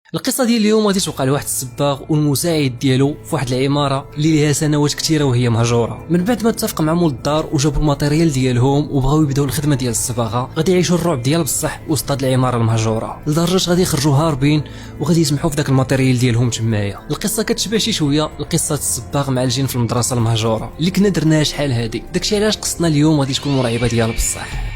القصه ديال اليوم غادي توقع لواحد السباغ والمساعد ديالو فواحد العماره اللي ليها سنوات كثيره وهي مهجوره. من بعد ما اتفق مع مول الدار وجابوا الماتيريال ديالهم وبغاو يبداو الخدمه ديال الصباغه، غادي يعيشوا الرعب ديال بصح وسط هاد العماره المهجوره لدرجه غادي يخرجوا هاربين وغادي يسمحوا في داك الماتيريال ديالهم تمايا. القصه كتشبه شي شويه لقصه السباغ مع الجن في المدرسه المهجوره اللي كنا درناها شحال هادي. داكشي علاش قصتنا اليوم غادي تكون مرعبه ديال بصح.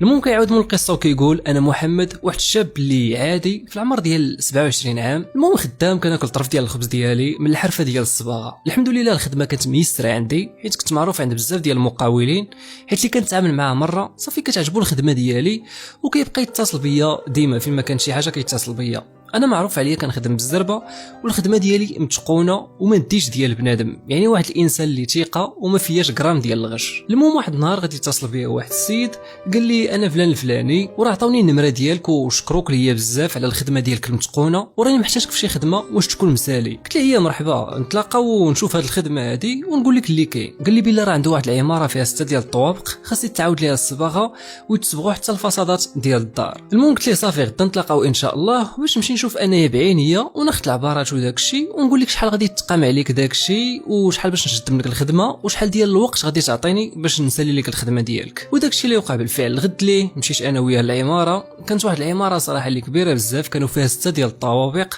المهم كيعاود من القصه وكيقول انا محمد، واحد الشاب اللي عادي في العمر ديال 27 عام. المهم خدام، كناكل طرف ديال الخبز ديالي من الحرفه ديال الصباغه. الحمد لله الخدمه كانت ميسره عندي حيت كنت معروف عند بزاف ديال المقاولين، حيت اللي كنتعامل معاه مره صافي كتعجبو الخدمه ديالي وكيبقى يتصل بيا ديما فيما كان شي حاجه كيتصل بيا. انا معروف عليا كنخدم بالزربه والخدمه ديالي متقونه وما نديش ديال بنادم، يعني واحد الانسان اللي ثقه وما فياش غرام ديال الغش. المهم واحد النهار غادي يتصل بيا واحد السيد قال لي انا فلان الفلاني وراه عطاوني النمره ديالك وشكروك ليا بزاف على الخدمه ديالك المتقونه وراني محتاجك في شي خدمه واش تكون مسالي. قلت له هي مرحبا، نتلاقاو ونشوف هذه الخدمه هذه ونقول لك اللي كاين. قال لي بلا راه عنده واحد العماره فيها 6 ديال الطوابق خاص يتعاود ليها الصباغه ويتصبغوا حتى الفصادات ديال الدار. المهم قلت له صافي غدا نتلاقاو ان شاء الله باش نمشي نشوف انايا بعينيا وناخذ العبارات وداك الشيء ونقول لك شحال غادي تقام عليك داك الشيء وشحال باش نخدم لك الخدمه وشحال ديال الوقت غادي تعطيني باش نسالي لك الخدمه ديالك. وداك الشيء اللي وقع بالفعل. غد ليه مشيت انا وياه للعماره. كانت واحد العماره صراحه اللي كبيره بزاف، كانوا فيها 6 ديال الطوابق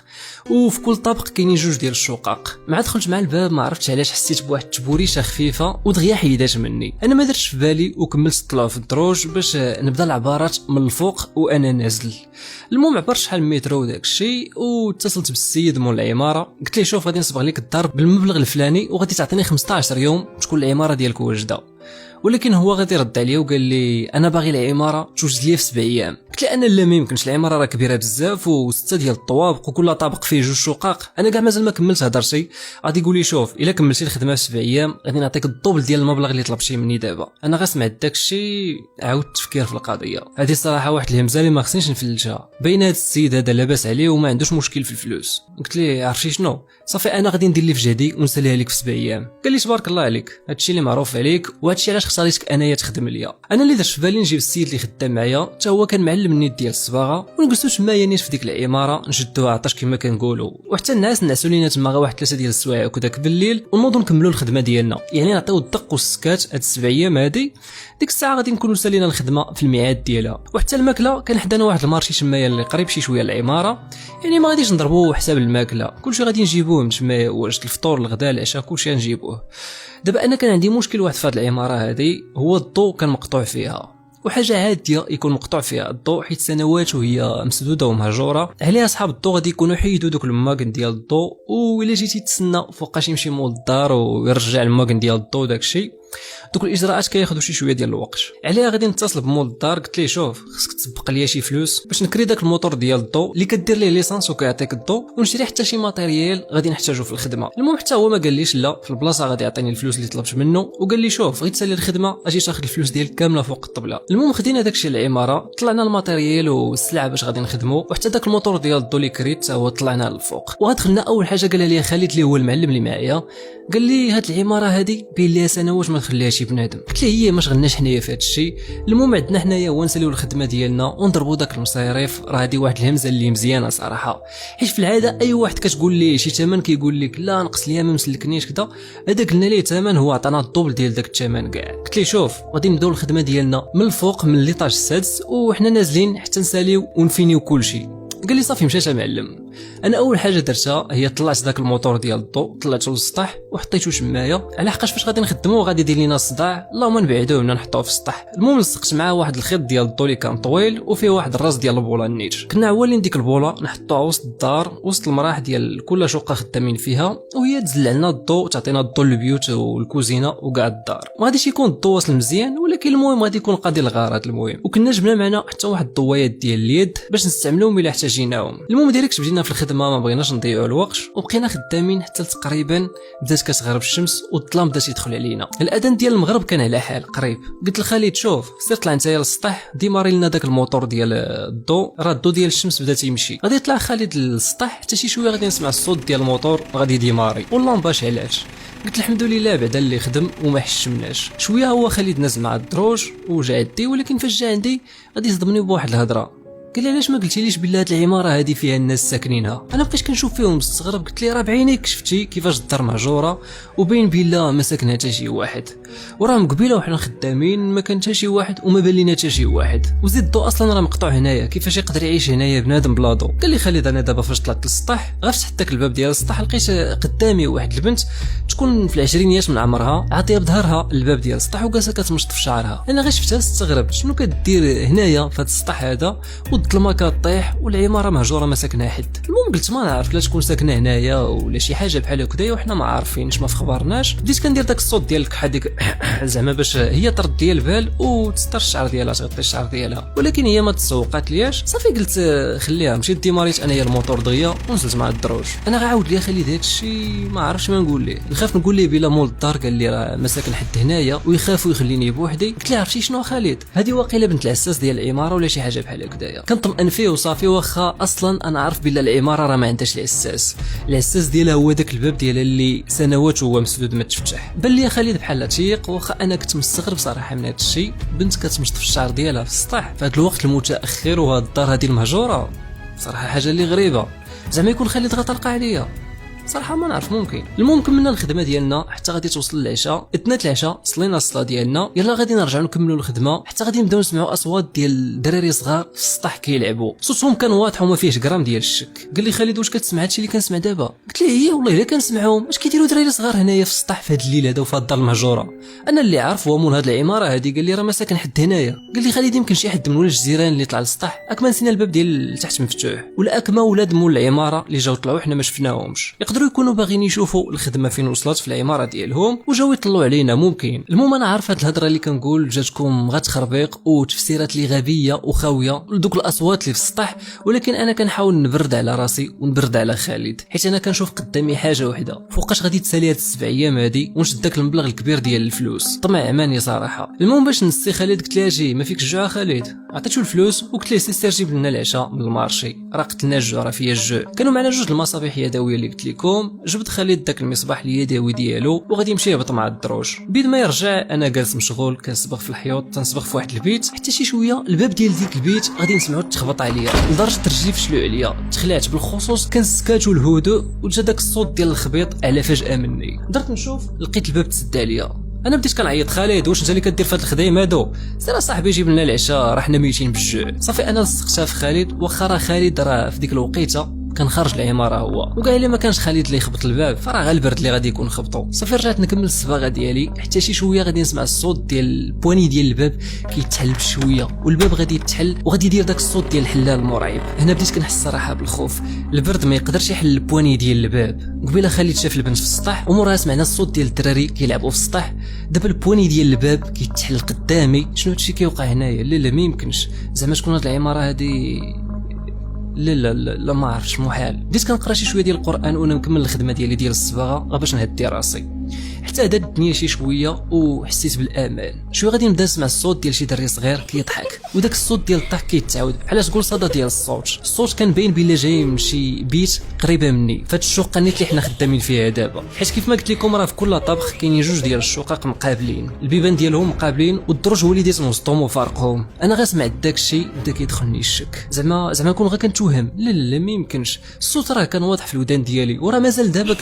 وفي كل طابق كاينين 2 ديال الشقق. مع دخلت مع الباب ما عرفتش علاش حسيت بواحد التبوريشه خفيفه ودغيا حيدات مني. انا ما درتش في بالي وكملت الطلوع في الدروج باش نبدا العبارات من الفوق وانا نازل. المهم عبرت شحال من متر وداك الشيء واتصلت بالسيد مول العماره. قلت له شوف غادي نصبغ لك الدار بالمبلغ الفلاني وغادي تعطيني 15 يوم تكون العماره ديالك واجده. ولكن هو غادي رد عليا وقال لي انا باغي العماره توجد ليا في 7 ايام. قلت له انا لا ما يمكنش، العماره راه كبيره بزاف و6 ديال الطوابق وكل طابق فيه 2 شقق. انا كاع مازال ما كملت هضرتي. غادي يقول لي شوف الا كملتي الخدمه في 7 ايام غادي نعطيك الدوبل ديال المبلغ اللي طلبتيه مني دابا. انا غسمعت داك الشيء عاود التفكير في القضيه. هذه صراحه واحد الهمزه اللي ما خصنيش نفلتها. بين هذا السيد هذا لاباس عليه وما عندوش مشكل في الفلوس. قلت لي عرفتي شنو صافي انا غادي ندير لي في جهدي ونساليها لك في 7 ايام. قال لي تبارك الله عليك، هادشي اللي معروف عليك وهادشي علاش اختاريتك انايا تخدم ليا. انا اللي درت في بالي نجيب السيد اللي خدام معايا حتى هو كان معلم النيت ديال الصباغه ونجلسوا تما نيت في ديك العماره نشدوها عطاش كما كنقولوا، وحتى الناس نعسوا لينا تما غير واحد 3 ديال السوايع وكذاك بالليل ونوضوا نكملوا الخدمه ديالنا. يعني نعطيو الدق والسكات هاد 7 ايام هادي. ديك الساعه غادي نكونوا سالينا الخدمه في الميعاد ديالها. وحتى الماكله كان حدانا واحد المارشي تمايا اللي قريب شي شويه للعماره، يعني ما غاديش نضربوه حساب الماكله، كلشي غادي نجيبوه من تمايا، واش الفطور الغداء العشاء كلشي غنجيبوه. دابا انا كان عندي مشكل واحد في هاد العماره هادي، هو الضوء كان مقطوع فيها، وحاجه عاديه يكون مقطوع فيها الضوء حيت سنوات وهي مسدوده ومهجوره. عليها اصحاب الضوء غادي يكونوا حيدوا دوك الماكن ديال الضوء، وإلا جيتي تسنى فوقاش يمشي مول الدار ويرجع الماكن ديال الضوء داكشي، دوك الاجراءات كياخذوا شي شويه ديال الوقت. عليها غادي نتصل بمول الدار. قلت ليه شوف خصك تسبق ليا شي فلوس باش نكري داك الموتور ديال الضوء اللي كدير ليه ليسانس وكيعطيك الضوء، ونشري حتى شي ماتيريال غادي نحتاجو في الخدمه. المهم حتى هو ما قاليش لا، في البلاصه غادي يعطيني الفلوس اللي طلبت منه وقال لي شوف غير تسالي الخدمه اجي تاخذ الفلوس ديالك كامله فوق الطبله. المهم خدينا داكشي للعماره، طلعنا الماتيريال والسلعه باش غادي نخدمو، وحتى داك الموتور ديال الضوء اللي كريت هو طلعناه للفوق. وغادخلنا اول حاجه قال لي خالد اللي هو المعلم اللي معايا، قال لي هاد العماره هادي بين ليها سنوات ما نخليها شي بنادم. قلت ليه هي ما شغلناش حنايا في هاد الشيء. المهم عندنا حنايا هو نساليو الخدمه ديالنا ونضربوا داك المصاريف. راه هادي واحد الهمزه اللي مزيانه صراحه، حيت في العاده اي واحد كتقول ليه شي ثمن كيقول لك لا نقص ليا ما مسلكنيش كذا. هذا قلنا ليه ثمن هو عطانا الدوبل ديال داك الثمن كاع. قلت ليه شوف غادي نبداو الخدمه ديالنا من الفوق من ليطاج السادس وحنا نازلين حتى نساليو ونفينيو كلشي. قال لي صافي مشات معلم. انا اول حاجه درتها هي طلعت داك الموتور ديال الضوء طلعته للسطح وحطيته تمايا، على حقاش فاش غادي نخدموه غادي يدير لينا الصداع، اللهم نبعدوه من نحطوه في السطح. المهم لصقت معاه واحد الخيط ديال الضوء اللي كان طويل وفيه واحد الراس ديال البوله النيت. كنا عوالين ديك البوله نحطوها وسط الدار وسط المراح ديال كل شقه خدامين فيها، وهي تزلع لنا الضوء تعطينا الضوء للبيوت والكوزينه وكاع الدار. ما غاديش يكون الضوء واصل مزيان ولكن المهم غادي يكون قاضي الغرض. المهم وكنا جبنا معنا حتى واحد الضويات ديال اليد باش نستعملوهم الا احتاجيناهم. المهم ديريكت بدينا في الخدمه، ما بغيناش نضيعوا الوقت وبقينا خدامين حتى تقريبا بدات كتغرب الشمس والظلام بدا يدخل علينا. الاذان ديال المغرب كان على حال قريب. قلت لخالد شوف سير طلع نتايا للسطح ديماري لنا داك الموتور ديال الضوء، راه الضوء ديال الشمس بدا تيمشي. غادي يطلع خالد للسطح حتى شي شويه غادي نسمع الصوت ديال الموتور غادي يديماري واللامبا شعلات. قلت الحمد لله بعدا اللي خدم وما حشمناش. شويه هو خالد ناز مع الدروج وجا عندي، ولكن فاش جا عندي غادي يصدمني بواحد الهضره. قال لي علاش ما قلتيليش بلي هاد العماره هادي فيها الناس ساكنينها؟ انا بقيت كنشوف فيهم مستغرب، قلت لي راه بعينيك شفتي كيفاش الدار مهجوره وبين بلا ما ساكن حتى شي واحد، وراهم قبيله وحنا خدامين ما كان حتى شي واحد وما بان لينا حتى شي واحد، وزيد الضوء اصلا راه مقطوع هنايا، كيفاش يقدر يعيش هنايا بنادم بلا ضوء؟ قال لي خالد انا دابا فاش طلعت للسطح غنفتح داك الباب ديال السطح لقيت قدامي واحد البنت تكون في العشرينيات من عمرها عاطيه بظهرها الباب ديال السطح وجالسه كتمشط في شعرها. انا غير شفتها استغربت شنو كدير هنايا في هذا السطح هذا والظلمه كطيح والعماره مهجوره ما ساكنها حد. المهم قلت ما نعرف لا تكون ساكنه هنايا ولا شي حاجه بحال هكذا وحنا ما عارفينش ما فخبرناش. بديت كندير داك الصوت ديال الكحه ديك زعما باش هي ترد ديال البال وتستر الشعر ديالها تغطي الشعر ديالها، ولكن هي ما تسوقات لياش. صافي قلت خليها، مشيت ديماريت انايا الموتور دغيا ونزلت مع الدروج. انا غنعاود ليا خالد هذا الشيء ما عرفتش ما نقول ليه، نخاف نقول ليه بلا مول الدار قال لي راه ما ساكن حد هنايا ويخافوا يخليني بوحدي. قلت ليه عرفتي شنو خالد هذه واقيلا بنت العساس ديال العماره ولا شي حاجه بحال هكذايا. كنطمئن فيه وصافي، واخا اصلا انا عارف بلا العماره راه ما عندهاش العساس ديالها هو داك الباب ديالها اللي سنوات وهو مسدود ما تفتح. بان لي خالد بحال تيق، واخا انا كنت مستغرب صراحه من هذا الشيء، بنت كتمشط في الشعر ديالها في السطح في هذا الوقت المتاخر وهاد الدار هذه المهجوره، صراحه حاجه اللي غريبه. زعما يكون خالد غطلق عليا صراحه ما نعرف، ممكن. المهم كملنا الخدمه ديالنا حتى غادي توصل العشاء، اتنات العشاء صلينا الصلاه ديالنا، يلا غادي نرجعوا نكملوا الخدمه حتى غادي نبداو نسمعوا اصوات ديال الدراري صغار في السطح كيلعبوا، صوتهم كان واضح وما فيهش غرام ديال الشك. قال لي خالد واش كتسمع هادشي اللي كنسمع دابا؟ قلت له هي والله الا كنسمعهم، اش كيديروا دراري صغار هنايا في السطح في هاد الليل هذا وفي هاد الدار المهجوره؟ انا اللي عارف هو مول هاد العماره هادي قال لي راه ما ساكن حد هنايا. قال لي خالد يمكن شي حد من ولاد الجيران اللي طلع للسطح، اكما نسينا الباب ديال التحت مفتوح، ولا اكما ولاد مول العماره اللي جاو طلعوا حنا ما شفناهمش، يقدروا يكونوا باغيين يشوفوا الخدمه فين وصلت في العماره ديالهم وجاو يطلعوا علينا ممكن. المهم انا عارف هاد الهضره اللي كنقول جاتكم غير تخربيق وتفسيرات لي غبيه وخاويه لدوك الاصوات اللي في السطح، ولكن انا كنحاول نبرد على راسي ونبرد على خالد، حيت انا كنشوف قدامي حاجه وحده فوقاش غادي تسالي هاد 7 ايام هادي ونشد داك المبلغ الكبير ديال الفلوس. طمع عماني صراحه. المهم باش نسي خالد قلت له اجي ما فيكش الجوع خالد، عطيتو الفلوس وقلت له سير جيب لنا العشاء من المارشي، راه قتلنا الجوع راه فيا الجوع. كانوا معنا جوج المصابيح يدويه اللي قلت لكم، جبت خالد داك المصباح اليدوي ديالو وغادي يمشي يهبط مع الدروج. بيد ما يرجع انا جالس مشغول كنصبغ في الحيوط، تنصبغ في واحد البيت، حتى شي شويه الباب ديال ديك البيت غادي نسمعو تخبط عليا لدرجه رجلي فشلو عليا، تخلعت بالخصوص كان السكات والهدوء وجا داك الصوت ديال الخبيط على فجاه مني. درت نشوف لقيت الباب تسد عليا. انا بديت كنعيط خالد واش انت اللي كدير في هاد الخدايم هادو؟ سير صاحبي جيب لنا العشاء راه حنا ميتين بالجوع. صافي انا لصقتها في خالد، واخا راه خالد راه في ديك الوقيته كان خارج العماره هو، وقال لي ما كانش خالد اللي يخبط الباب فراه غير البرد اللي غادي يكون خبطو. صافي رجعت نكمل الصباغه ديالي حتى شي شويه غادي نسمع الصوت ديال البواني ديال الباب كيتحل بشويه والباب غادي يتحل وغادي يدير داك الصوت ديال الحلال المرعب. هنا بديت كنحس صراحه بالخوف، البرد ما يقدرش يحل البواني ديال الباب. قبيله خالد شاف البنت في السطح ومورها سمعنا الصوت ديال الدراري كيلعبوا في السطح، دابا البواني ديال الباب كيتحل قدامي. شنو هادشي كيوقع هنايا؟ لا ما يمكنش، زعما تكون هاد العماره هادي لا ما عرفتش، محال. بديت كنقرا شي شويه ديال القران وانا مكمل الخدمه ديالي ديال الصباغه باش نهدي راسي، حتى هدات الدنيا شي شويه وحسيت بالامان. شويه غادي نبدا نسمع الصوت ديال شي دري صغير كيضحك، وداك الصوت ديال الضحك كيتعاود بحال تقول صدى ديال الصوت كان باين بلا جاي من شي بيت قريبه مني فهاد الشقه نيت اللي حنا خدامين فيها دابا، حيت كيف ما قلت لكم راه في كل طبخ كاينين جوج ديال الشقق مقابلين، البيبان ديالهم مقابلين والدرج هو اللي ديت من وسطهم وفارقهم. انا غير سمعت داك الشيء بدا كيدخلني الشك، زعما نكون غير كنتوهم. لا ما يمكنش، الصوت راه كان واضح في الودان ديالي وراه مازال دابا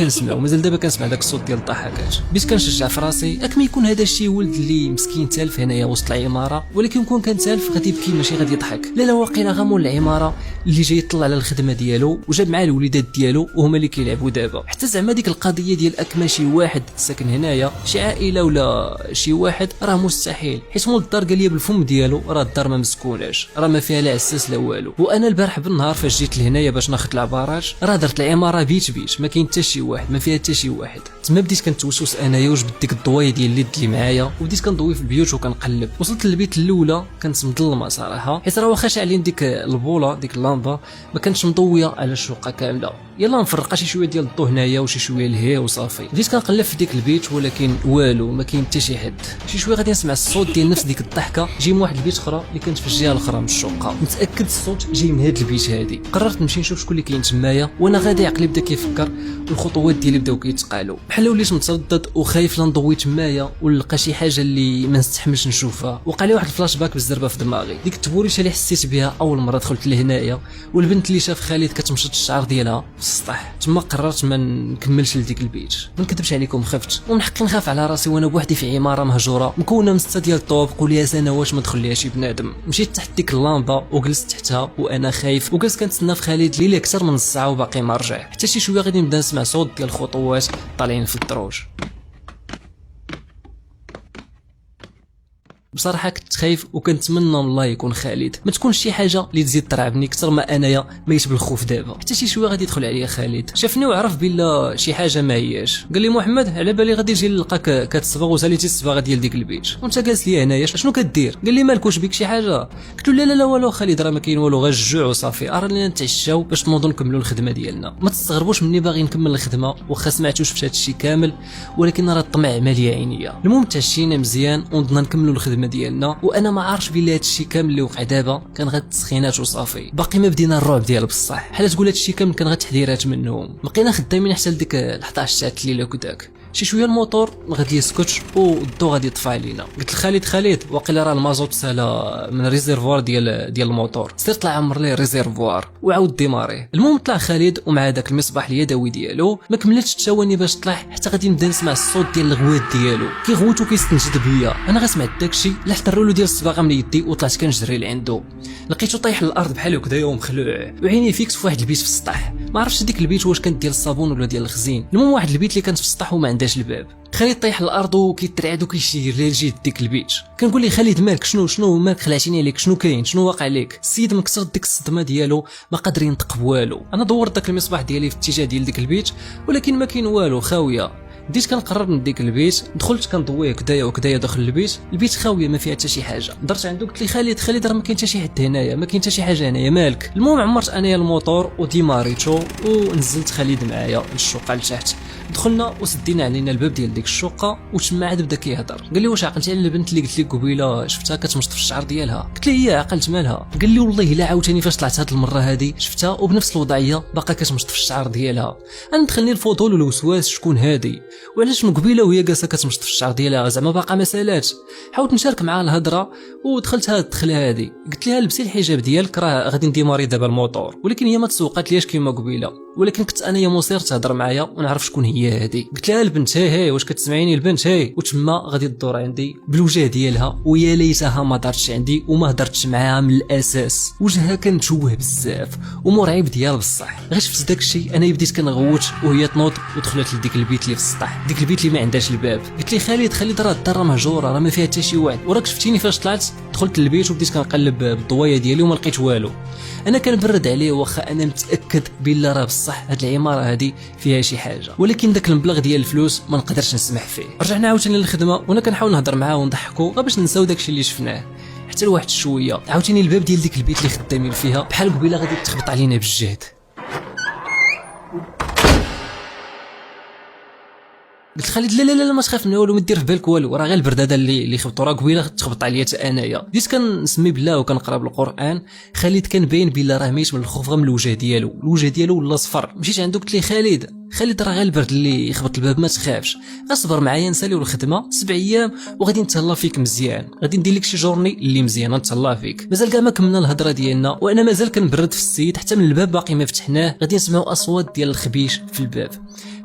كنسمع داك الصوت ديال الضحكات. بديت كنشجع في راسي اكما يكون هذا الشيء ولد اللي مسكين تالف هنايا وسط العماره، ولكن يكون كان تالف غادي يبكي ماشي غادي يضحك. لا واقيلا غامول العماره اللي جاي يطلع على الخدمه ديالو وجاب معاه الوليدات ديالو وهما اللي كيلعبوا دابا. حتى زعما ديك القضيه ديال اكما شي واحد ساكن هنايا شي عائله ولا شي واحد راه مستحيل، حيت مول الدار قال لي بالفم ديالو راه الدار ما مسكوناش، راه ما فيها لا عساس لا والو. وانا البارح بالنهار فاش جيت لهنايا باش ناخذ العباراج راه درت العماره بيت ما كاين حتى شي واحد، ما فيها حتى شي واحد. تما بديت كنتوسوس انايا وجبت ديك الضوايه ديال اليد اللي معايا وبديت كنضوي في البيوت وكنقلب. وصلت للبيت الاولى كانت مظلمه صراحه، حيت راه واخا شاعلين ديك البوله ديك اللامبه ما كانتش مضويه على الشقه كامله. يلا نفرقها شي شويه ديال الضو هنايا وشي شويه لهي وصافي. بديت كنقلب في ديك البيت ولكن والو، ما كاين حتى شي حد. شي شويه غادي نسمع الصوت ديال نفس ديك الضحكه جاي من واحد البيت اخرى اللي كانت في الجهه الاخرى من الشقه. متاكد الصوت جاي من هذا البيت هادي. قررت نمشي نشوف شكون اللي كاين تمايا، وانا غادي عقلي بدا كيفكر والخطوات ديالي بداو كيتقالوا، بحال وليت متردد وخايف لا نضوي تمايا ونلقى شي حاجه اللي ما نستحملش نشوفها. وقع لي واحد الفلاش باك بالزربه في دماغي، ديك التبوريشه اللي حسيت بها اول مره دخلت لهنايا، والبنت اللي شاف خالد كتمشط الشعر ديالها في السطح. تما قررت ما نكملش لديك البيت. ما نكذبش عليكم، خفت ومن حقي نخاف على راسي وانا بوحدي في عماره مهجوره مكونه من 6 ديال الطوب وليها سنوات ما دخل ليها شي بنادم. مشيت تحت ديك اللامبه وجلست تحتها وانا خايف، وجلست كنتسنى في خالد الليله اكثر من الساعه وباقي ما رجع. حتى شي شويه غادي نبدا نسمع صوت ديال الخطوات طالعين في الدروج. بصراحه كنت خايف وكنتمنى من الله يكون خالد، ما تكونش شي حاجه اللي تزيد ترعبني اكثر ما انايا ميت بالخوف. دابا حتى شي شويه غادي يدخل عليا خالد، شافني وعرف بلا شي حاجه ما هياش. قال لي محمد على بالي غادي يجي نلقاك كتصبغ وساليتي الصباغه ديال ديك البيت وانت جالس لي هنايا، شنو كدير؟ قال لي مالك واش بيك شي حاجه؟ قلت له لا لا لا والو خالد، راه ما كاين والو، غير الجوع وصافي، رانا نتعشاو باش نوضوا نكملوا الخدمه ديالنا. ما تستغربوش مني باغي نكمل الخدمه واخا سمعت وشفت هادشي كامل، ولكن راه الطمع مالي عينيا. المهم تعشينا مزيان وضنا نكملوا الخدمه ديالنا، وانا ما عارفش بلي هادشي كامل اللي وقع دابا كان غير تسخينات وصافي. باقي ما بدينا الرعب ديال بصح، بحال تقول هادشي كامل كان غير تحذيرات منهم. بقينا خدامين حتى لديك 11 ساعه الليله كداك. شي شويه الموتور غادي يسكت والضو غادي يطفى علينا. قلت لخالد واقيلا راه المازوت سالا من الريزيرفوار ديال الموتور، سير طلع عمر ليه الريزيرفوار وعاود ديماري. المهم طلع خالد ومع داك المصباح اليدوي ديالو، ما كملتش الثواني باش طلع حتى غادي نبدا نسمع الصوت ديال الغوات ديالو كيغوت وكيستنجد بيا. انا غسمعت داكشي، لحت الرولو ديال الصباغه من يدي وطلعت كنجري لعندو. لقيتو طايح للارض بحال هكذايا ومخلوع، وعيني فيكس في واحد البيت في السطح. ما عرفتش ديك البيت واش كانت ديال الصابون ولا ديال الخزين. المهم واحد البيت اللي كانت في السطح وما عندهاش الباب. خالد طايح الارض وكيترعد وكيشير لي لجهه ديك البيت. كنقول لي خالد مالك، شنو مالك، خلعتيني عليك، شنو كاين، شنو واقع لك؟ السيد مكسر ديك الصدمه ديالو ما قادر ينطق بوالو. انا دورت داك المصباح ديالي في الاتجاه ديال ديك البيت ولكن ما كاين والو، خاويه. بديت كنقرب من ديك البيت، دخلت كنضويه كدايا وكدايا داخل البيت خاويه ما فيها حتى شي حاجه. درت عنده قلت لي خالد راه ما كاين حتى شي حد هنايا، ما كاين حتى شي حاجه هنايا، مالك؟ المهم عمرت انايا الموتور وديماريتو ونزلت خالد معايا للشقه لتحت. دخلنا وسدينا علينا الباب ديال ديك الشقه وتما عاد بدا كيهضر. قال لي واش عقلتي على البنت اللي قلت لك قبيله شفتها كتمشط في الشعر ديالها؟ قلت لي هي عقلت مالها. قال لي والله الا عاوتاني فاش طلعت هاد المره هادي شفتها وبنفس الوضعيه باقا كتمشط في الشعر ديالها. انا دخلني الفضول والوسواس شكون هادي وعلاش من قبيله وهي جالسه كتمشط في الشعر ديالها، زعما باقا ما سالاتش. حاولت نشارك معها الهضره ودخلت هاد الدخله هادي، قلت لها لبسي الحجاب ديالك راه غادي نديماري دابا الموتور. ولكن هي ما تسوقات ليش كيما قبيله، ولكن كنت انايا مصير تهضر معايا ونعرف شكون هي هادي. قلت لها البنت هي واش كتسمعيني البنت هي، وتما غادي تدور عندي بالوجه ديالها، ويا ليتها ما دارتش عندي وما هضرتش معاها من الاساس. وجهها كان مشوه بزاف ومرعب ديال بصح. غير شفت داكشي انا بديت كنغوت وهي تنوض ودخلت لديك البيت اللي في السطح، ديك البيت اللي ما عندهاش الباب. قلت لي خالد راه الدار مهجوره، راه ما فيها حتى شي واحد، وراك شفتيني فاش طلعت دخلت للبيت وبديت كنقلب بالضوايه ديالي وما لقيت والو. انا كنبرد عليه واخا انا متاكد بلا راه بصح هاد العماره هادي فيها شي حاجه، ولكن داك المبلغ ديال الفلوس ما نقدرش نسمح فيه. رجعنا عاوتاني للخدمه وانا كنحاول نهضر معاه ونضحكوا باش ننساو داكشي اللي شفناه. حتى لواحد شويه عاوتاني الباب ديال ديك البيت اللي خدامين فيها بحال قبيله غادي تخبط علينا بالجهد. قلت خالد لا ما تخاف من والو، ما دير في بالك والو، راه غير البرداده اللي خبطوا، راه قبيله تخبط عليا حتى انايا. بديت كنسمي بالله وكنقرا بالقران. خالد كان باين بلا راه ميت من الخوف من الوجه ديالو ولا صفر. مشيت عنده قلت لي خالد راه غير البرد اللي يخبط الباب، ما تخافش، اصبر معايا نساليو الخدمه 7 ايام وغادي نتهلا فيك مزيان، غادي ندير لك شي جورني اللي مزيانه نتهلا فيك. مازال كاع ما كملنا الهضره ديالنا وانا مازال كنبرد في السيد، حتى من الباب باقي ما فتحناه غادي نسمعوا اصوات ديال الخبيش في الباب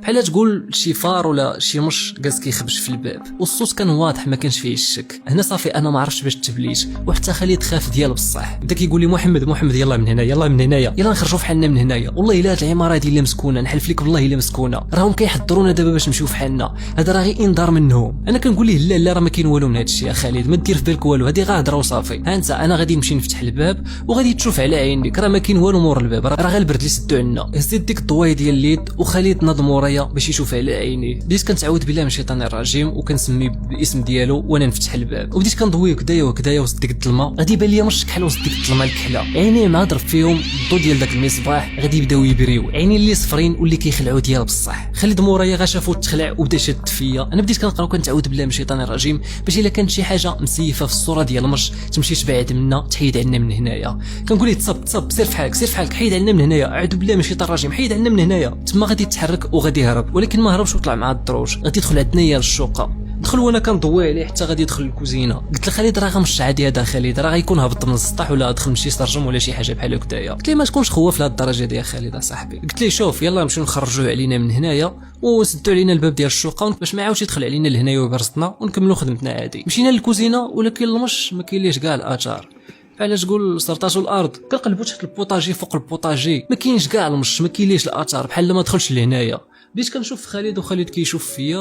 بحال تقول شي فار ولا شي مش جالس كيخبش في الباب، والصوت كان واضح ما كانش فيه الشك. هنا صافي انا ما عرفتش باش تبليت، وحتى خالد خاف ديال بصح. بدا كيقول لي محمد يلا من هنا يلا نخرجوا فحالنا من هنايا. والله الا هاد العماره هادي اللي مسكونه نحلف لك بالله الا مسكونه، راهم كيحضرونا دابا باش نمشيو فحالنا، هذا راه غير انذار منهم. انا كنقول ليه لا راه ما كاين والو من هاد الشيء يا خالد، ما دير في بالك والو، هادي غير هضره وصافي. ها انت انا غادي نمشي نفتح الباب وغادي تشوف على عينيك، راه ما كاين والو مور الباب، راه غير البرد اللي سدو عنا. هزيت ديك الضوايه ديال اليد وخالد ناض مورايا باش يشوف على عيني. بديت كنتعوذ بالله من الشيطان الرجيم وكنسمي بالاسم ديالو وانا نفتح الباب، وبديت كنضوي كدايا وسط ديك الظلمه. غادي يبان ليا مش كحل وسط ديك الظلمه الكحله، عيني مع ضرب فيهم الضو ديال داك المصباح غادي يبداو يبريو، عيني اللي صفرين واللي كيخلعوا تخلعوا ديال بصح. خالد مورايا غا شافو تخلع وبدا شاد فيا. انا بديت كنقرا وكنتعوذ بالله من الشيطان الرجيم باش الا كانت شي حاجه مسيفه في الصوره ديال المرش تمشي تبعد منا تحيد عنا من هنايا. كنقول ليه تصب سير فحالك حيد عنا من هنايا، اعوذ بالله من الشيطان الرجيم حيد عنا من هنايا. تما غادي يتحرك وغادي يهرب، ولكن ما هربش وطلع مع الدروج. غادي يدخل عندنا يا للشوقه. دخل وانا كنضوي عليه حتى غادي يدخل الكوزينه. قلت له خالد راه غنمشي عادي هذا خالد، راه غيكون هبط من السطح ولا دخل مشي يترجم ولا شي حاجه بحال هكذايا. قلت له ما تكونش خواف لهاد الدرجه ديال خالد اصاحبي. قلت له شوف يلا نمشيو نخرجوه علينا من هنايا وسدوا علينا الباب ديال الشوقه باش ما يعاودش يدخل علينا لهنايا ويبرزطنا ونكملوا خدمتنا عادي. مشينا للكوزينه ولكن المش ما كاين ليش كاع الاثار. علاش تقول صرطاتو الارض؟ كنقلبوا تحت البوطاجي فوق البوطاجي ما كاينش كاع المش، ما كاين ليش الاثار بحال ما دخلش لهنايا. بديت كنشوف خالد وخالد كيشوف فيا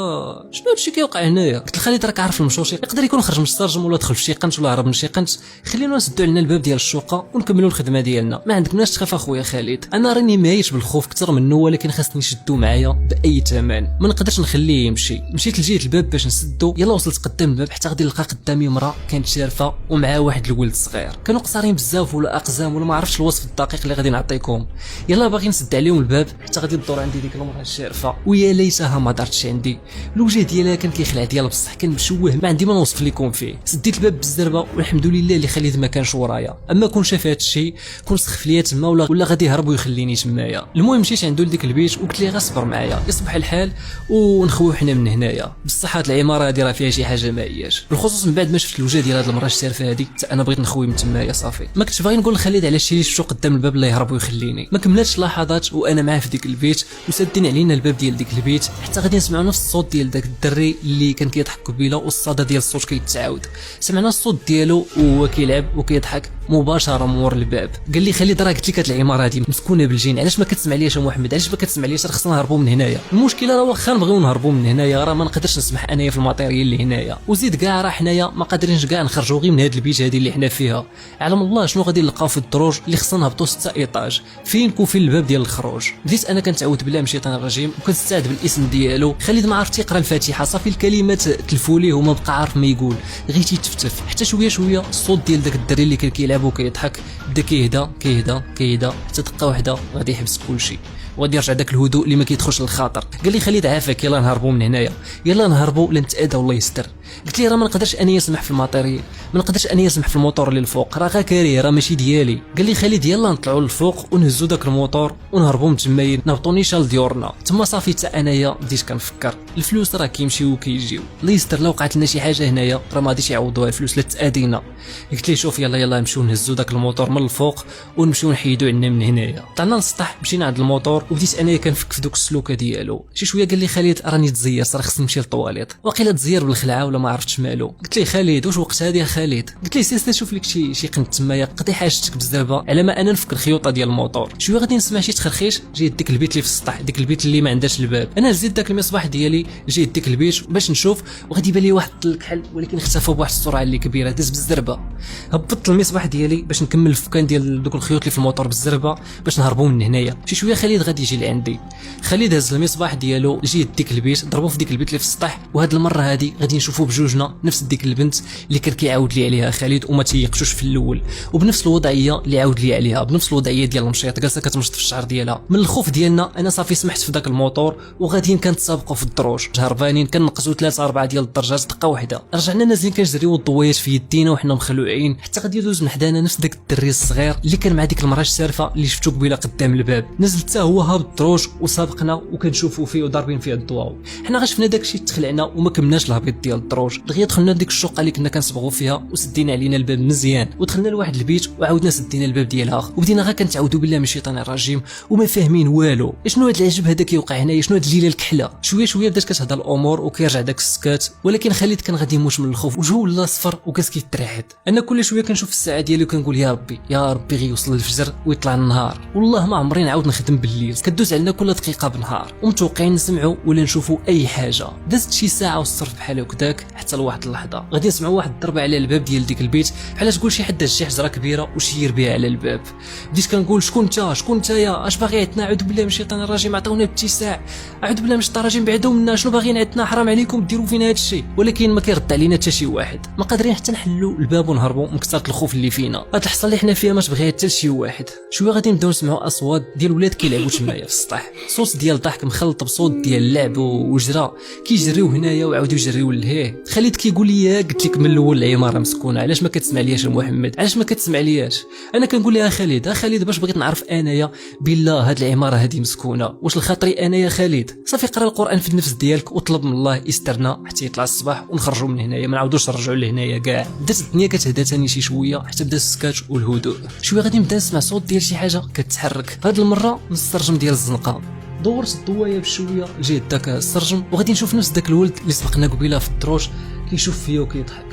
شنو هادشي كيوقع هنايا. قلت لخالد راك عارف المشوشي يقدر يكون خرج من السرجم ولا دخل في شي قنت ولا هرب من شي قنت، خلينا نسدوا علينا الباب ديال الشوقه ونكملوا الخدمه ديالنا. ما عندك مناش تخاف اخويا خالد، انا راني مايت بالخوف كثر منه ولكن خاصني نشدو معايا باي ثمن، ما نقدرش نخليه يمشي. مشيت لجهه الباب باش نسدو، يلا وصلت قدام الباب حتى غادي نلقى قدامي مراه كانت شارفه ومعها واحد الولد صغير. كانوا قصارين بزاف ولا اقزام ولا ما عرفتش الوصف الدقيق اللي غادي نعطيكم. يلا باغي نسد عليهم الباب حتى غادي الدور عندي ديك المراه الشارفه، ويا ليتها ما دارتش عندي. الوجه ديالها كان كيخلع ديال بصح كان مشوه ما عندي ما نوصف لكم فيه. سديت الباب بالزربه والحمد لله اللي خالد ما كانش ورايا، اما كون شاف هذا الشيء كون سخف ليا تما ولا غادي يهرب ويخليني تمايا. المهم مشيت عنده لديك البيت وقلت ليه غصبر معايا يصبح الحال ونخويو حنا من هنايا. بصح هاد العماره هادي راه فيها شي حاجه ما هياش، بالخصوص من بعد ما شفت الوجه ديال هاد المراه الشارفه هادي حتى انا بغيت نخوي من تمايا صافي. ما كنتش باغي نقول لخالد على الشيء اللي شفتو قدام الباب اللي يهرب ويخليني. ما كملاتش لحظات وانا معاه في ديك البيت وسادين علينا الباب ديال ديك البيت حتى غادي نسمعوا نفس الصوت ديال داك الدري اللي كان كيضحك قبيله والصدى ديال الصوت كيتعاود. سمعنا الصوت ديالو وهو كيلعب وكيضحك مباشره مور الباب. قال لي خالد راه قلت لك هاد العماره هادي مسكونه بالجين، علاش ما كتسمع ليش محمد؟ علاش ما كتسمع ليش؟ راه خصنا نهربوا من هنايا. المشكله راه واخا نبغيو نهربوا من هنايا راه ما نقدرش نسمح انايا في الماتيريال اللي هنايا، وزيد كاع راه حنايا ما قادرينش كاع نخرجوا غير من هاد البيت هادي اللي حنا فيها. علم الله شنو غادي نلقاو في الدروج اللي خصنا نهبطوا 6 ايطاج فين كون فين الباب ديال الخروج. بديت انا كنتعوذ بالله من الشيطان الرجيم وكنستعذ بالاسم ديالو. خالد ما عرف يقرا الفاتحه صافي الكلمات تلفوا ليه وما بقى عارف ما يقول، غير تيتفتف. حتى شويه شويه الصوت ديال داك الدري اللي كان كيلعب وكيضحك بدا كيهدا حتى دقه واحده غادي يحبس كلشي وغادي يرجع داك الهدوء اللي ما كيدخلش للخاطر. قال لي خالد عافاك يلا نهربوا من هنايا، يلا نهربوا ولا نتاذى والله يستر. قلت لي راه ما نقدرش اني نسمح في الماتيريال، ما نقدرش اني نسمح في الموتور اللي الفوق، راه غا كاريه راه ماشي ديالي. قال لي خالد يلا نطلعوا للفوق ونهزوا داك الموتور ونهربوا من تمايا نهبطوا نيشان لديورنا. تما صافي حتى انايا بديت كنفكر الفلوس راه كيمشيو وكيجيو، الله يستر لو وقعت لنا شي حاجه هنايا راه ما غاديش يعوضوها الفلوس لا تادينا. قلت لي شوف يلا نمشيو نهزوا داك الموتور من الفوق ونمشيو نحيدوا عنا من هنايا. طلعنا للسطح مشينا عند الموتور وبديت انايا كنفك في دوك السلوكه ديالو. شي شويه قال لي خالد راني تزير راه خصني نمشي للطواليط، واقيلا تزير بالخلعه ولا ما عرفتش مالو. قلت لي خالد واش وقت هادي يا خالد؟ قلت لي سير شوف لك شي قنت تمايا قضي حاجتك بالزربه على ما انا نفك الخيوطه ديال الموتور. شويه غادي نسمع شي تخرخيش جاي ديك البيت اللي في السطح، ديك البيت اللي ما عندهاش الباب. انا زيد داك المصباح ديالي جاي ديك البيت باش نشوف وغادي يبان لي واحد الكحل ولكن اختفى بواحد السرعه اللي كبيره داز بالزربه. هبطت المصباح ديالي باش نكمل الفكان ديال دوك الخيوط اللي في الموتور بالزربه باش نهربوا من هنايا. شي شويه خالد غادي يجي لعندي. خالد هز المصباح ديالو جي ديك البيت ضربوا في ديك البيت اللي في السطح، وهاد المره هادي غادي نشوفوا بجوجنا نفس ديك البنت اللي كان كيعاود لي عليها خالد وما تيقشوش في الاول، وبنفس الوضعيه اللي عاود لي عليها، بنفس الوضعيه ديال المشيط جالسه كتمشط في الشعر ديالها. من الخوف ديالنا انا صافي سمحت في داك الموتور وغاديين كنتسابقوا في الدروج هربانين كنقزوا 3 4 ديال الدرجات دقه واحده. رجعنا نازلين كنجريو الضويات في يدينا وحنا مخلوعين حتى غادي يدوز من حدانا نفس داك الدري الصغير اللي كان مع ديك المراه الشارفه اللي شفتو قبيله قدام الباب. نزل حتى هو هابط الدروج وسابقنا وكنشوفوا فيه وضاربين فيه الضواو. حنا غا شفنا داكشي تخلعنا وما كملناش الهبيط ديال الدروج، دغيا دخلنا لديك الشقه اللي كنا كنصبغوا فيها وسدينا علينا الباب مزيان ودخلنا لواحد البيت وعاودنا سدينا الباب ديالها وبدينا غا كنتعوذوا بالله من الشيطان الرجيم وما فاهمين والو. شنو هاد العجب هذا كيوقع هنايا؟ شنو هاد الليله الكحله؟ شويه بدات كتهضر الامور وكيرجع داك السكات، ولكن خالد كان غادي يموت من الخوف وجهه ولا صفر وكاس كيترعد. انا كل شويه كنشوف الساعه ديالي وكنقول يا ربي غير يوصل الفجر ويطلع النهار، والله ما عمري نعاود نخدم بالليل. كدوز علينا كل دقيقه بنهار ومتوقعين نسمعوا ولا نشوفوا اي حاجه. دازت شي ساعه والصرف بحال هكذاك حتى لواحد اللحظه غادي نسمعوا واحد الضربه على الباب ديال ديك البيت بحال تقول شي حد داز شي حجره كبيره وشير بها على الباب. بديت كنقول شكون انت يا اش باغي عندنا؟ اعوذ بالله من الشيطان الرجيم عطاونا باتساع، اعوذ بالله من الشيطان الرجيم بعدوا منا، شنو باغيين عندنا؟ حرام عليكم ديروا فينا هذا الشيء. ولكن ما كيرد علينا حتى شي واحد، ما قادرين حتى نحلوا الباب ونهربوا من كثره الخوف اللي فينا. هاد اللحظه اللي حنا فيها ما تبغيها حتى شي واحد. شويه غادي نبداو نسمعوا اصوات ديال ولاد كيلعبوا تمايا في السطح، صوت ديال الضحك مخلط بصوت ديال اللعب وجرا كيجريو هنايا وعاودوا يجريو لهيه. خالد كيقول لي قلت لك من الاول العماره مسكونه، علاش ما كتسمع لياش محمد؟ علاش ما كتسمع لياش؟ انا كنقول لها خالد باش بغيت نعرف انايا بالله هاد العماره هادي مسكونه، واش الخاطري انايا خالد؟ صافي قرا القران في النفس ديالك وطلب من الله يسترنا حتى يطلع الصباح ونخرجوا من هنايا، ما نعاودوش نرجعوا لهنايا كاع. بدات الدنيا كتهدى ثاني شي شويه حتى بدا السكات والهدوء. شويه غادي نبدا نسمع صوت ديال شي حاجه كتتحرك، هاد المره من السرجم ديال الزنقه. دورت الضوايه بشويه لجهه داك السرجم وغادي نشوف نفس داك الولد اللي سبقنا قبيله في الدروج كيشوف فيا وكيضحك.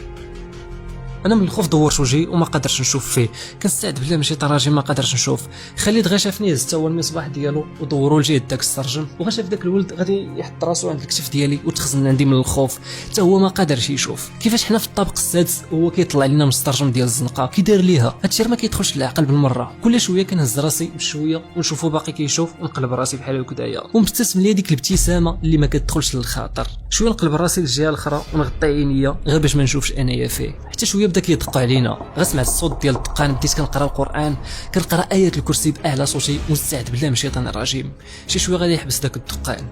انا من الخوف دورت وجهي وما قدرتش نشوف فيه، كنستعد بلا ماشي طراجي ما قدرتش نشوف. خالد غا شافني هز حتى هو المصباح ديالو ودوروا لجهه داك السرجم، وغا شاف داك الولد غادي يحط راسو عند الكتف ديالي وتخزن عندي من الخوف، حتى هو ما قادرش يشوف. كيفاش حنا في الطابق السادس وهو كيطلع لينا من السرجم ديال الزنقه كيدار ليها، هادشي ما كيدخلش للعقل بالمره. كل شويه كنهز راسي بشويه ونشوفو باقي كيشوف ونقلب راسي بحال هكذايا، ومبتسم ليا ديك الابتسامه اللي ما كتدخلش للخاطر. شويه نقلب راسي للجهه الاخرى ونغطي عينيا غير باش ما نشوفش انايا فيه. حتى شويه بدا كيدقوا علينا، غسمعت الصوت ديال الدقان. بديت كنقرا القران، كنقرا ايات الكرسي باعلى صوتي مستعد بالله من الشيطان الرجيم. شي شويه غادي يحبس داك الدقان.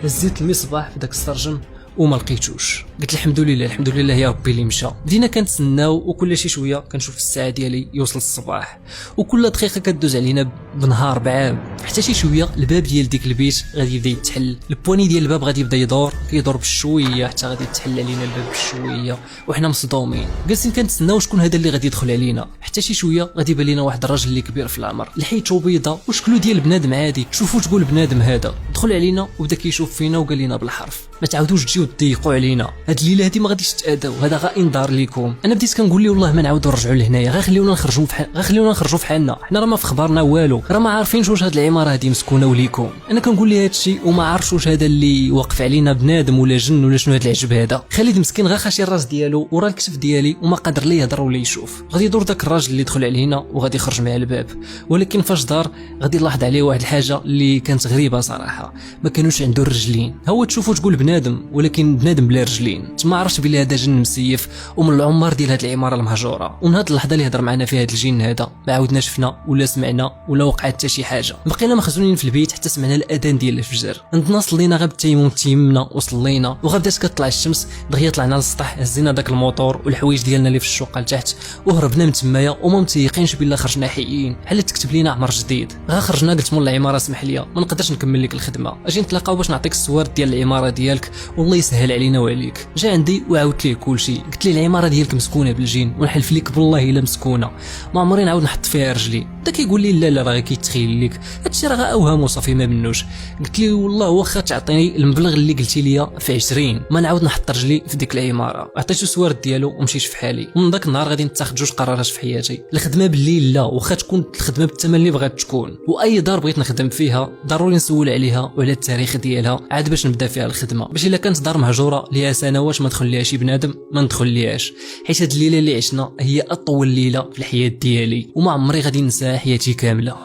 هزيت المصباح في داك السرجم وما لقيتوش. قلت الحمد لله يا ربي اللي مشى. بدينا كنتسناو وكل شي شويه كنشوف الساعه ديالي يوصل الصباح، وكل دقيقه كدوز علينا بنهار بعام. حتى شي شويه الباب ديال ديك البيت غادي يبدا يتحل، البواني ديال الباب غادي يبدا كيدور بشويه حتى غادي يتحل علينا الباب بشويه وحنا مصدومين جالسين كنتسناو شكون هذا اللي غادي يدخل علينا. حتى شي شويه غادي يبان لينا واحد الراجل اللي كبير في العمر، لحيته بيضه وشكله ديال بنادم عادي، تشوفو تقول بنادم هذا. دخل علينا وبدا كيشوف فينا وقال لنا بالحرف ما تعاودوش تجيو تضيقوا علينا، هاد الليله هادي ما غاديش تتاداو، هذا غا انذار ليكم. انا بديت كنقول لي والله ما نعاودوا نرجعوا لهنايا، غير خليونا نخرجوا في حالنا، حنا راه ما في خبرنا والو، راه ما عارفينش واش هاد العماره هادي مسكونه وليكم. انا كنقول لي هادشي وما عارفش واش هذا اللي وقف علينا بنادم ولا جن ولا شنو هاد العجب هذا. خالد مسكين غا خاشي الراس ديالو ورا الكتف ديالي وما قادر لا يهضر ولا يشوف. غادي يدور داك الراجل اللي دخل علينا وغادي يخرج مع الباب، ولكن فاش دار غادي نلاحظ عليه واحد الحاجه اللي كانت غريبه صراحه، ما كانوش عنده رجلين. هو تشوفو تقول بنادم ولكن بنادم بلا رجلين. تما عرفت بلي هذا جن مسيف ومن العمار ديال هاد العماره المهجوره. ومن هاد اللحظه اللي هضر معنا فيها هاد الجن هذا ما عاودنا شفنا ولا سمعنا ولا وقعت حتى شي حاجه. بقينا مخزونين في البيت حتى سمعنا الاذان ديال الفجر. عندنا صلينا غير بالتيمم تيممنا وصلينا، وغا بدات كتطلع الشمس دغيا طلعنا للسطح، هزينا داك الموطور والحوايج ديالنا اللي في الشقه لتحت وهربنا من تمايا وما متيقينش بلا خرجنا حيين بحال تكتب لينا عمر جديد. غا خرجنا قلت مول العماره اسمح لي ما نقدرش نكمل لك الخدمه، اجي نتلاقاو باش نعطيك الصور ديال العماره ديالك والله يسهل علينا وعليك. جا عندي وعاودت ليه كلشي، قلت ليه العماره ديالك مسكونه بالجن ونحلف لك بالله الا مسكونه، ما عمري نعاود نحط فيها رجلي. بدا كيقول لي لا راه كيتخيل لك هادشي راه اوهام وصافي ما منوش. قلت لي والله واخا تعطيني المبلغ اللي قلتي لي في 20 ما نعاود نحط رجلي في ديك العماره. عطيتو الصور ديالو ومشيت في حالي. ومن داك النهار غادي نتاخذ جوج قرارات في حياتي، الخدمه بالليل لا واخا تكون الخدمه بالثمن اللي بغات تكون، واي دار بغيت نخدم فيها ضروري نسول عليها وعلى التاريخ ديالها عاد باش نبدا فيها الخدمه، باش الا كانت دار مهجوره ليها سنوات ما دخل ليها شي بنادم ما ندخل ليهاش، حيت هاد الليله اللي عشنا هي اطول ليله في الحياه ديالي وما عمري غادي ننساها حياتي كامله.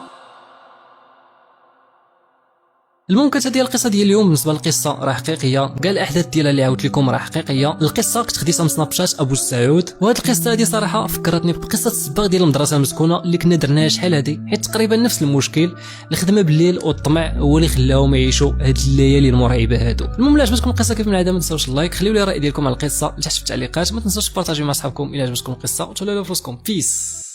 المهم كانت هذه القصه ديال اليوم. بالنسبه للقصه راه حقيقيه، كاع الاحداث ديالها اللي عاودت لكم راه حقيقيه. القصه كنت خديتها من سناب شات ابو السعود، وهاد القصه هذه صراحه فكرتني بقصه السباق ديال المدرسه المسكونه اللي كنا درناها شحال هذه، حيت تقريبا نفس المشكل، الخدمه بالليل والطمع هو اللي خلاهم يعيشوا هاد الليالي المرعبه هادو. المهم الا عجبتكم القصه كيف من العاده ما تنساوش اللايك، خليوا لي الراي ديالكم على القصه لتحت في التعليقات، ما تنساوش تبارطاجيو مع صحابكم الا عجبتكم القصه، وتهلاو لفلوسكم. بيس.